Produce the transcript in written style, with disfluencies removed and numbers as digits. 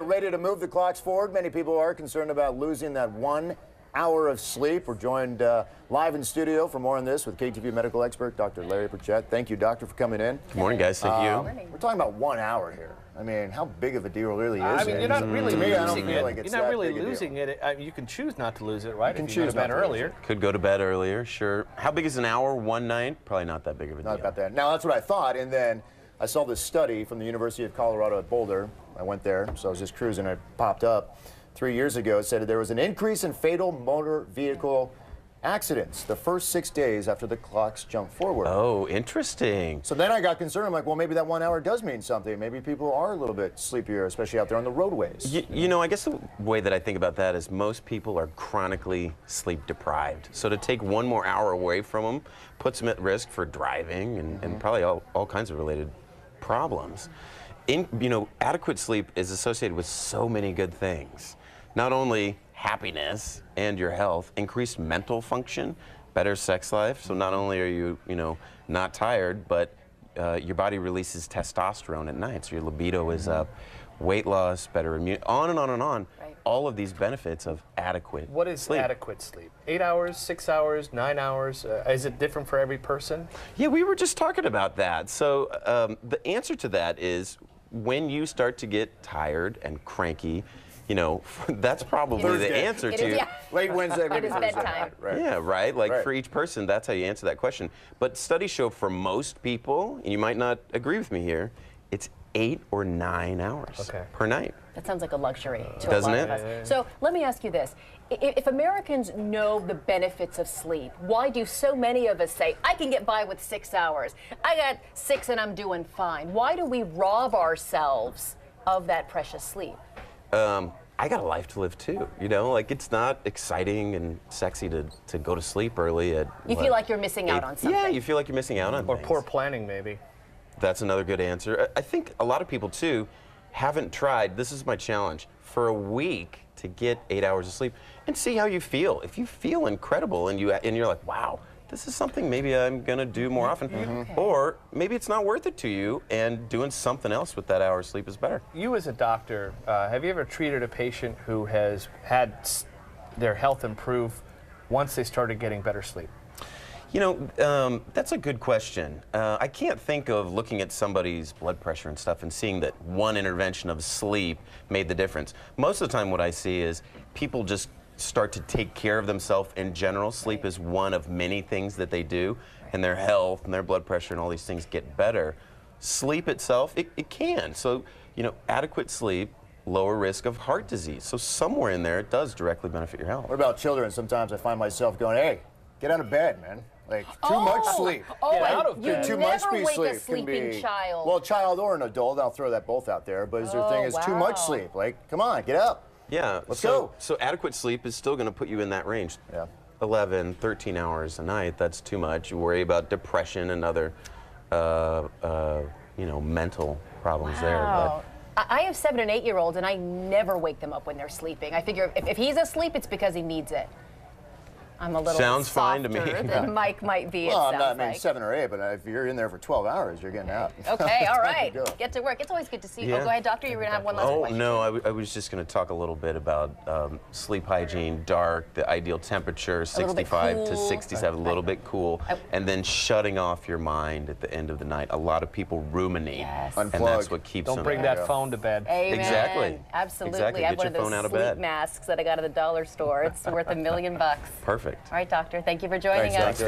Ready to move the clocks forward. Many people are concerned about losing that 1 hour of sleep. We're joined live in studio for more on this with KTVU medical expert Dr. Larry Burchett. Thank you, doctor, for coming in. Good morning, guys. Thank you. We're talking about 1 hour here. I mean, how big of a deal really is it? I mean, you're not really to me, I don't losing feel it. like it's You're not that really big a deal. losing it. You can choose not to lose it, right? You can if you choose go to bed not to lose earlier. Could go to bed earlier, sure. How big is an hour one night? Probably not that big of a deal. Not about that. Now, that's what I thought, and then I saw this study from the University of Colorado at Boulder. I went there, so I was just cruising, and it popped up 3 years ago. It said there was an increase in fatal motor vehicle accidents the first 6 days after the clocks jumped forward. Oh, interesting. So then I got concerned. I'm like, well, maybe that 1 hour does mean something. Maybe people are a little bit sleepier, especially out there on the roadways. You know, I guess the way that I think about that is most people are chronically sleep deprived. So to take 1 more hour away from them puts them at risk for driving and probably all kinds of related problems. Adequate sleep is associated with so many good things. Not only happiness and your health, increased mental function, better sex life. So not only are you, not tired, but your body releases testosterone at night, so your libido is up, weight loss, better immune, on and on and on. Right. All of these benefits of adequate What is sleep. adequate sleep? 8 hours, 6 hours, 9 hours? Is it different for every person? Yeah, we were just talking about that. So the answer to that is when you start to get tired and cranky, that's probably Thursday. the answer to. Yeah. Late Wednesday, maybe It is Thursday bedtime. night, right? Yeah, right. Like Right. for each person, that's how you answer that question. But studies show for most people, and you might not agree with me here, it's 8 or 9 hours per night. That sounds like a luxury to Doesn't a lot it? of us. So let me ask you this. If Americans know the benefits of sleep, why do so many of us say, I can get by with 6 hours? I got 6 and I'm doing fine. Why do we rob ourselves of that precious sleep? I got a life to live too, like it's not exciting and sexy to go to sleep early at You feel like you're missing out on something. Yeah, you feel like you're missing out on Or things. poor planning, maybe? That's another good answer. I think a lot of people too haven't tried, this is my challenge, for a week to get 8 hours of sleep and see how you feel. If you feel incredible and you're like, wow, this is something maybe I'm gonna do more often. Or maybe it's not worth it to you and doing something else with that hour of sleep is better. You as a doctor, have you ever treated a patient who has had their health improve once they started getting better sleep? That's a good question. I can't think of looking at somebody's blood pressure and stuff and seeing that one intervention of sleep made the difference. Most of the time what I see is people just start to take care of themselves in general. Sleep is one of many things that they do, and their health and their blood pressure and all these things get better. Sleep itself, it can. So, adequate sleep, lower risk of heart disease. So somewhere in there, it does directly benefit your health. What about children? Sometimes I find myself going, hey, get out of bed, man. Like, too much sleep. Get out of You bed. Too never much wake sleep a sleeping can be, child. well, child or an adult. I'll throw that both out there. But their thing is too much wow. sleep. Like, come on, get up. Yeah, Let's so, go. So adequate sleep is still going to put you in that range. Yeah. 11, 13 hours a night, that's too much. You worry about depression and other, mental problems there. Wow. I have 7 and 8-year-olds, and I never wake them up when they're sleeping. I figure if he's asleep, it's because he needs it. I'm a little Sounds fine to me. softer than Mike might be. Well, it I'm not, sounds like. 7 or 8, but if you're in there for 12 hours, you're getting out. Okay, all Time right. to go. Get to work. It's always good to see you. Yeah. Oh, go ahead, doctor. You were going to have one last Oh, question. no, I was just going to talk a little bit about sleep hygiene, dark, the ideal temperature, little bit 65 to cool. 67, a little bit cool, and then shutting off your mind at the end of the night. A lot of people ruminate, Yes. and Unplug. that's what keeps Don't them. bring There you that go. phone to bed. Amen. Exactly. Absolutely. Exactly. I have Get one of your those phone out of sleep bed. masks that I got at the dollar store. It's worth $1 million. Perfect. All right, doctor. Thank you for joining Thanks, us. doctor.